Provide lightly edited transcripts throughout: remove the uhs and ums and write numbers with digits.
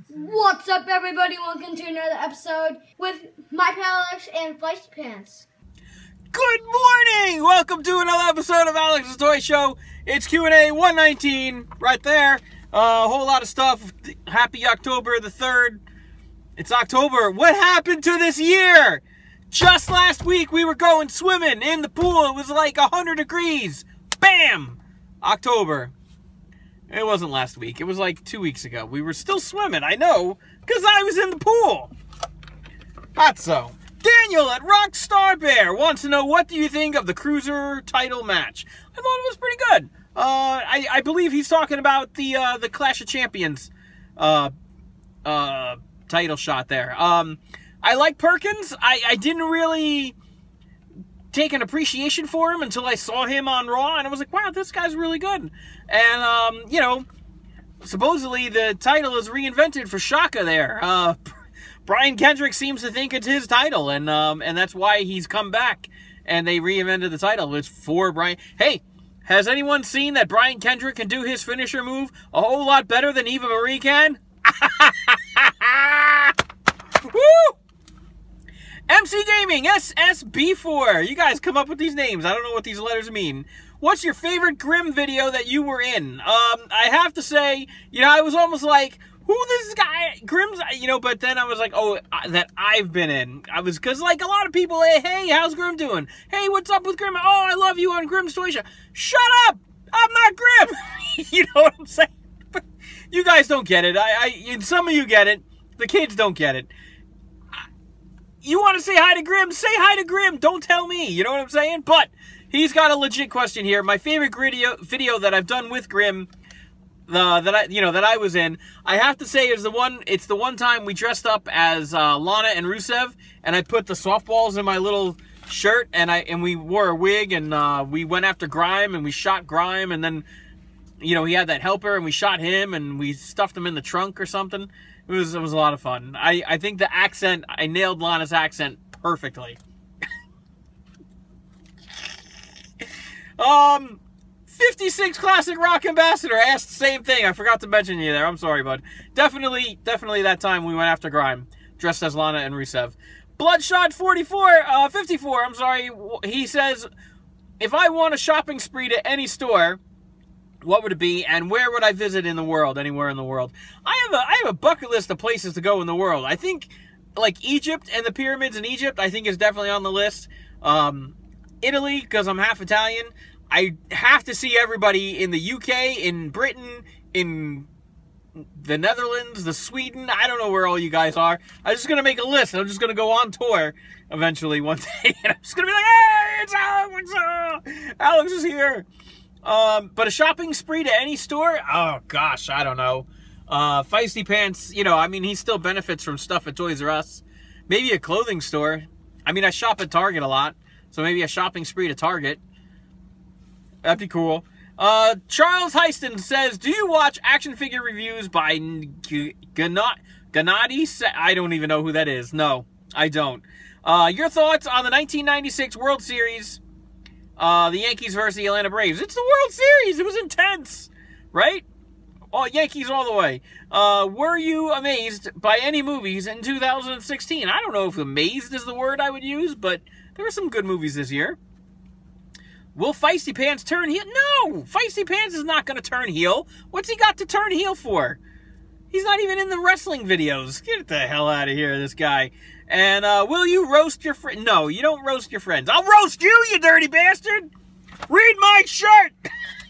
What's up, everybody? Welcome to another episode with my pal Alex and Feisty Pants. Good morning! Welcome to another episode of Alex's Toy Show. It's Q&A 119 right there. A whole lot of stuff. Happy October the 3rd. It's October. What happened to this year? Just last week we were going swimming in the pool. It was like 100 degrees. Bam! October. It wasn't last week. It was like 2 weeks ago. We were still swimming, I know, because I was in the pool. Not so. Daniel at Rockstar Bear wants to know, what do you think of the Cruiser title match? I thought it was pretty good. I believe he's talking about the Clash of Champions title shot there. I like Perkins. I didn't really take an appreciation for him until I saw him on Raw, and I was like, wow, this guy's really good. And, you know, supposedly the title is reinvented for Shaka there. Brian Kendrick seems to think it's his title, and that's why he's come back, and they reinvented the title. It's for Brian. Hey, has anyone seen that Brian Kendrick can do his finisher move a whole lot better than Eva Marie can? Woo! MC Gaming, SSB4. You guys come up with these names. I don't know what these letters mean. What's your favorite Grimm video that you were in? I have to say, you know, I was almost like, who this guy, Grimm's, you know, but then I was like, oh, that I've been in. I was, because like a lot of people, hey, how's Grimm doing? Hey, what's up with Grimm? Oh, I love you on Grimm's Toy Show. Shut up! I'm not Grimm! You know what I'm saying? But you guys don't get it. Some of you get it. The kids don't get it. You want to say hi to Grimm? Say hi to Grimm. Don't tell me. You know what I'm saying? But he's got a legit question here. My favorite video that I've done with Grimm, that I was in, I have to say is the one. It's the one time we dressed up as Lana and Rusev, and I put the softballs in my little shirt, and we wore a wig, and we went after Grimm, and we shot Grimm, and then, you know, he had that helper, and we shot him, and we stuffed him in the trunk or something. It was a lot of fun. I think the accent, I nailed Lana's accent perfectly. 56 Classic Rock Ambassador asked the same thing. I forgot to mention you there. I'm sorry, bud. Definitely that time we went after Grimm, dressed as Lana and Rusev. Bloodshot 54, I'm sorry. He says, if I want a shopping spree to any store, what would it be, and where would I visit in the world? Anywhere in the world. I have a bucket list of places to go in the world. I think, like, Egypt and the pyramids in Egypt, I think is definitely on the list. Italy, because I'm half Italian. I have to see everybody in the UK, in Britain, in the Netherlands, the Sweden. I don't know where all you guys are. I'm just going to make a list. I'm just going to go on tour eventually one day. And I'm just going to be like, hey, it's Alex, what's up? Alex is here. But a shopping spree to any store? Oh, gosh, I don't know. Feisty Pants, you know, I mean, he still benefits from stuff at Toys R Us. Maybe a clothing store. I mean, I shop at Target a lot, so maybe a shopping spree to Target. That'd be cool. Charles Heiston says, do you watch action figure reviews by Gennady? I don't even know who that is. No, I don't. Your thoughts on the 1996 World Series, the Yankees versus the Atlanta Braves? It's the World Series. It was intense, right? Oh, Yankees all the way. Were you amazed by any movies in 2016? I don't know if amazed is the word I would use, but there were some good movies this year. Will Feisty Pants turn heel? No! Feisty Pants is not going to turn heel. What's he got to turn heel for? He's not even in the wrestling videos. Get the hell out of here, this guy. And will you roast your friend? No, you don't roast your friends. I'll roast you, you dirty bastard! Read my shirt!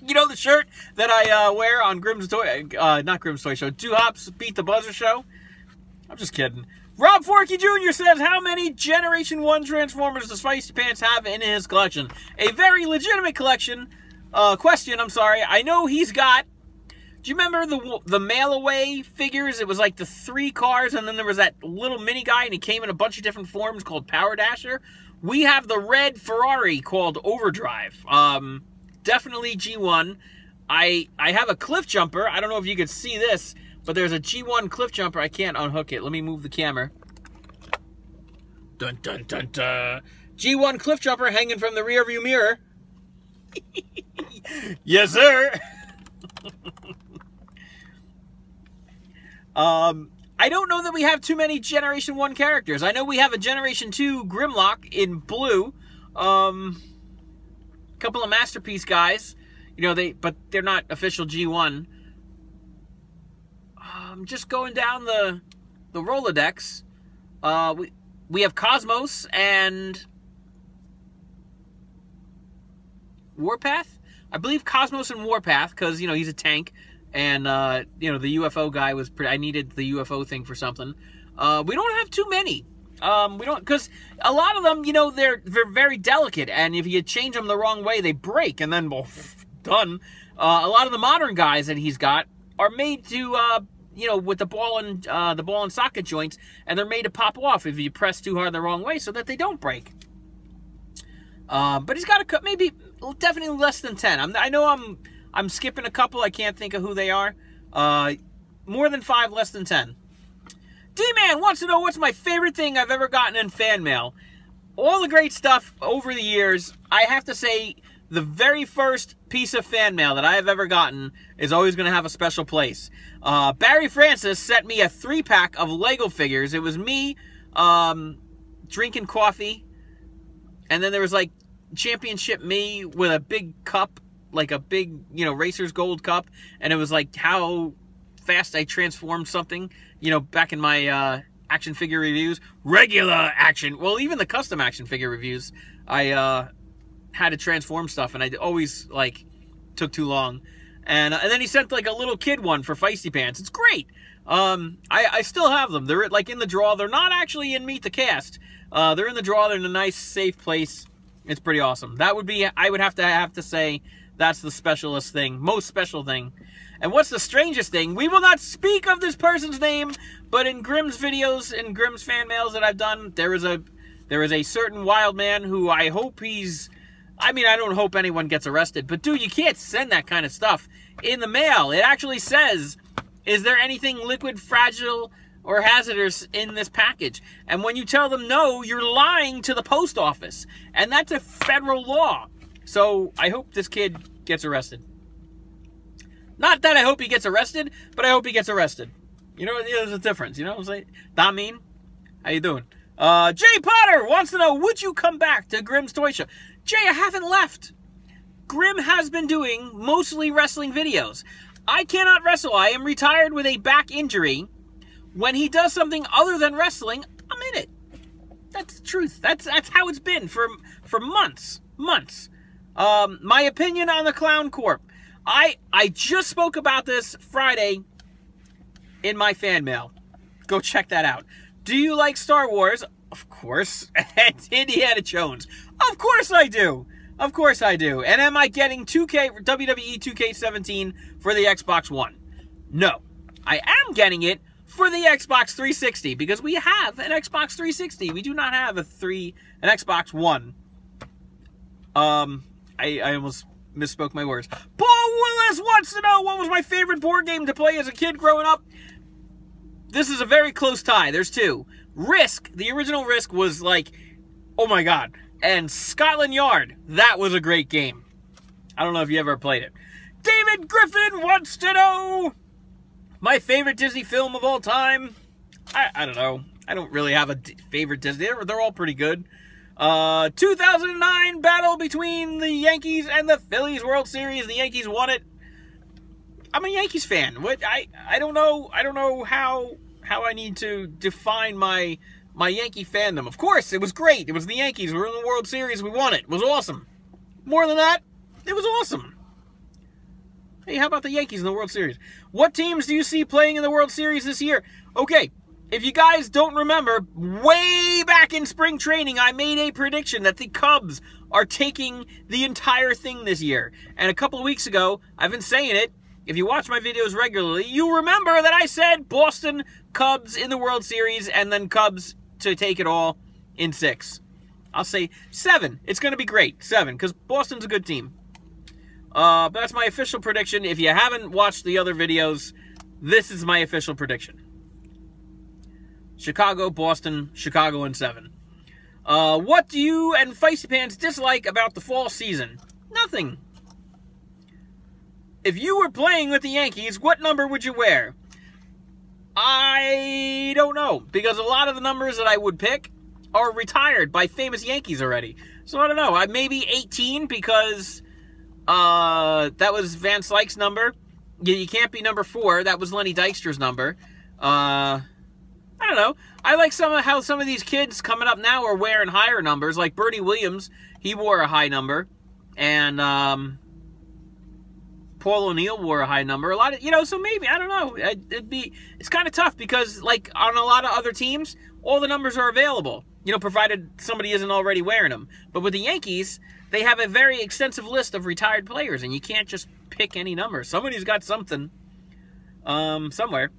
You know the shirt that I wear on Grimm's Toy... not Grimm's Toy Show. Two Hops Beat the Buzzer Show? I'm just kidding. Rob Forkey Jr. says, how many Generation 1 Transformers does Feisty Pants have in his collection? A very legitimate question. Question, I'm sorry. I know he's got... Do you remember the mail-away figures? It was like the 3 cars, and then there was that little mini guy, and he came in a bunch of different forms called Power Dasher. We have the red Ferrari called Overdrive. Definitely G1. I have a Cliff Jumper. I don't know if you can see this, but there's a G1 Cliff Jumper. I can't unhook it. Let me move the camera. Dun, dun, dun, dun. G1 Cliff Jumper hanging from the rearview mirror. Yes, sir. I don't know that we have too many Generation 1 characters. I know we have a Generation 2 Grimlock in blue. Couple of Masterpiece guys. You know, but they're not official G1. Just going down the Rolodex. We have Cosmos and Warpath. I believe Cosmos and Warpath, because, you know, he's a tank. And, you know, the UFO guy was I needed the UFO thing for something. We don't have too many. We don't, because a lot of them, you know, they're very delicate. And if you change them the wrong way, they break. And then, well, done. A lot of the modern guys that he's got are made to, you know, with the ball and socket joints. And they're made to pop off if you press too hard the wrong way so that they don't break. But he's got maybe definitely less than 10. I know I'm skipping a couple. I can't think of who they are. More than 5, less than 10. D-Man wants to know what's my favorite thing I've ever gotten in fan mail. All the great stuff over the years. I have to say, the very first piece of fan mail that I have ever gotten is always going to have a special place. Barry Francis sent me a 3-pack of Lego figures. It was me drinking coffee. And then there was, like, Championship me with a big cup. Like a big, you know, Racer's Gold cup. And it was like how fast I transformed something, you know, back in my action figure reviews. Regular action. Well, even the custom action figure reviews, I had to transform stuff. And I always, like, took too long. And then he sent, like, a little kid one for Feisty Pants. It's great. I still have them. They're, like, in the drawer. They're not actually in Meet the Cast. They're in the drawer. They're in a nice, safe place. It's pretty awesome. That would be, I would have to say, that's the specialist thing. Most special thing. And what's the strangest thing? We will not speak of this person's name, but in Grimm's videos and Grimm's fan mails that I've done, there is a certain wild man who I hope he's... I mean, I don't hope anyone gets arrested, but dude, you can't send that kind of stuff in the mail. It actually says, is there anything liquid, fragile, or hazardous in this package? And when you tell them no, you're lying to the post office. And that's a federal law. So, I hope this kid gets arrested. Not that I hope he gets arrested, but I hope he gets arrested. You know, there's a difference, you know what I'm saying? Not mean? How you doing? Jay Potter wants to know, would you come back to Grimm's Toy Show? Jay, I haven't left. Grimm has been doing mostly wrestling videos. I cannot wrestle. I am retired with a back injury. When he does something other than wrestling, I'm in it. That's the truth. That's how it's been for months. My opinion on the Clown Corp. I just spoke about this Friday in my fan mail. Go check that out. Do you like Star Wars? Of course. And Indiana Jones. Of course I do. Of course I do. And am I getting WWE 2K17 for the Xbox One? No. I am getting it for the Xbox 360 because we have an Xbox 360. We do not have an Xbox One. I almost misspoke my words. Paul Willis wants to know what was my favorite board game to play as a kid growing up. This is a very close tie. There's two. Risk, the original Risk was like, oh my god. And Scotland Yard, that was a great game. I don't know if you ever played it. David Griffin wants to know my favorite Disney film of all time. I don't know. I don't really have a favorite Disney. They're all pretty good. 2009 battle between the Yankees and the Phillies World Series. The Yankees won it. I'm a Yankees fan. I don't know how I need to define my Yankee fandom. Of course, it was great. It was the Yankees. We were in the World Series. We won it. It was awesome. More than that, it was awesome. Hey, how about the Yankees in the World Series? What teams do you see playing in the World Series this year? Okay, if you guys don't remember, way back in spring training, I made a prediction that the Cubs are taking the entire thing this year. And a couple of weeks ago, I've been saying it. If you watch my videos regularly, you remember that I said Boston, Cubs in the World Series, and then Cubs to take it all in 6. I'll say 7. It's going to be great. 7, because Boston's a good team. But that's my official prediction. If you haven't watched the other videos, this is my official prediction. Chicago, Boston, Chicago in 7. What do you and Feisty Pants dislike about the fall season? Nothing. If you were playing with the Yankees, what number would you wear? I don't know, because a lot of the numbers that I would pick are retired by famous Yankees already. So I don't know. Maybe 18 because that was Van Slyke's number. You can't be number 4. That was Lenny Dykstra's number. I don't know. I like how some of these kids coming up now are wearing higher numbers. Like Bertie Williams, he wore a high number. And Paul O'Neill wore a high number. A lot of, so maybe, I don't know. It's kind of tough because, like, on a lot of other teams, all the numbers are available, provided somebody isn't already wearing them. But with the Yankees, they have a very extensive list of retired players, and you can't just pick any number. Somebody's got something somewhere.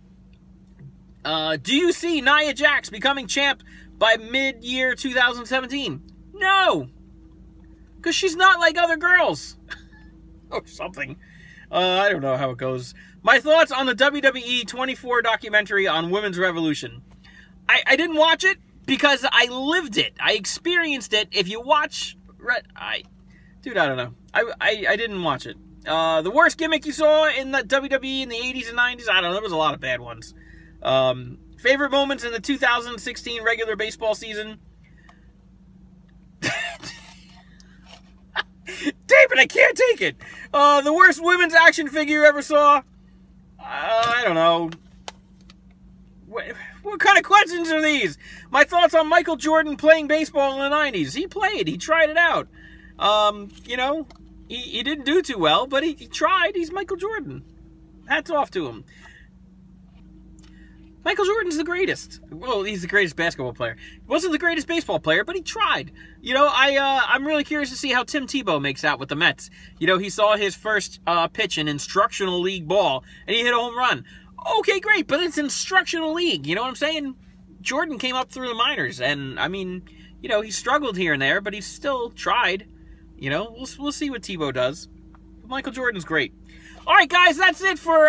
Do you see Nia Jax becoming champ by mid-year 2017? No! Because she's not like other girls. Or something. I don't know how it goes. My thoughts on the WWE 24 documentary on Women's Revolution. I didn't watch it because I lived it. I experienced it. If you watch... Dude, I don't know. I didn't watch it. The worst gimmick you saw in the WWE in the 80s and 90s? I don't know. There was a lot of bad ones. Favorite moments in the 2016 regular baseball season? David, I can't take it. The worst women's action figure you ever saw? I don't know. What kind of questions are these? My thoughts on Michael Jordan playing baseball in the 90s. He played. He tried it out. He didn't do too well, but he tried. He's Michael Jordan. Hats off to him. Michael Jordan's the greatest. Well, he's the greatest basketball player. He wasn't the greatest baseball player, but he tried. I'm really curious to see how Tim Tebow makes out with the Mets. He saw his first pitch in instructional league ball, and he hit a home run. Okay, great, but it's instructional league. You know what I'm saying? Jordan came up through the minors, and, he struggled here and there, but he still tried. We'll see what Tebow does. Michael Jordan's great. All right, guys, that's it for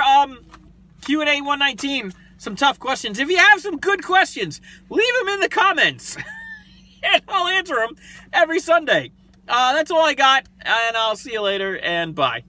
Q&A 119. Some tough questions. If you have some good questions, leave them in the comments. And I'll answer them every Sunday. That's all I got, and I'll see you later, and bye.